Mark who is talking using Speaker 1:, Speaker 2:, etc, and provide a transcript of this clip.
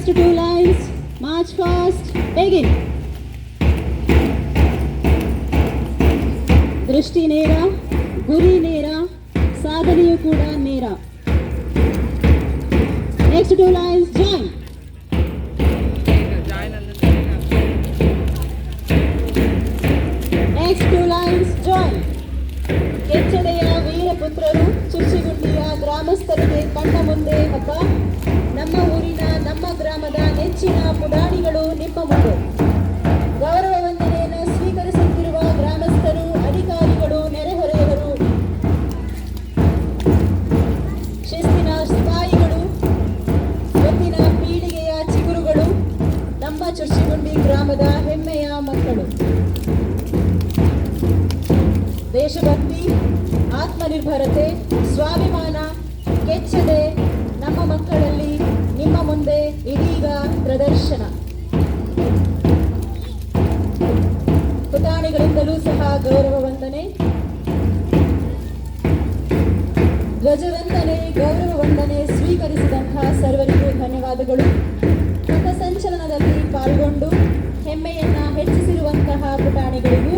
Speaker 1: Next two lines, march fast, begin. ದೃಷ್ಟಿ ನೇರ, ಗುರಿ ನೇರ, ಸಾಧನೆಯು ಕೂಡ ನೇರ. Next two lines, join. Next two lines, join. ಕೆಚ್ಚೆದೆಯ ವೀರಪುತ್ರರು ಚುರ್ಚಿಗುಂಡಿಯ ಗ್ರಾಮಸ್ಥರಿಗೆ ಕಣ್ಣ ಮುಂದೆ ಹಬ್ಬ. ನಮ್ಮ ಊರಿನ ನಮ್ಮ ಗ್ರಾಮದ ನೆಚ್ಚಿನ ಪುಟಾಣಿಗಳು ನಿಮ್ಮ ಮುಂದೆ. ಗೌರವ ವಂದನೆಯನ್ನು ಸ್ವೀಕರಿಸುತ್ತಿರುವ ಗ್ರಾಮಸ್ಥರು, ಅಧಿಕಾರಿಗಳು, ನೆರೆಹೊರೆಯವರು, ಶಿಸ್ತಿನ ಸಿಪಾಯಿಗಳು, ಮುಂದಿನ ಪೀಳಿಗೆಯ ಚಿಗುರುಗಳು, ನಮ್ಮ ಚುರ್ಚಿಗುಂಡಿ ಗ್ರಾಮದ ಹೆಮ್ಮೆಯ ಮಕ್ಕಳು. ದೇಶಭಕ್ತಿ, ಆತ್ಮನಿರ್ಭರತೆ, ಸ್ವಾಭಿಮಾನ, ಕೆಚ್ಚದೆ ನಮ್ಮ ಮಕ್ಕಳಲ್ಲಿ ನಿಮ್ಮ ಮುಂದೆ ಇದೀಗ ಪ್ರದರ್ಶನ. ಪುಟಾಣಿಗಳಿಂದಲೂ ಸಹ ಗೌರವ ವಂದನೆ, ಧ್ವಜವಂದನೆ, ಗೌರವ ವಂದನೆ ಸ್ವೀಕರಿಸಿದಂತಹ ಸರ್ವರಿಗೂ ಧನ್ಯವಾದಗಳು. ಪಥಸಂಚಲನದಲ್ಲಿ ಪಾಲ್ಗೊಂಡು ಹೆಮ್ಮೆಯನ್ನ ಹೆಚ್ಚಿಸಿರುವಂತಹ ಪುಟಾಣಿಗಳಿಗೂ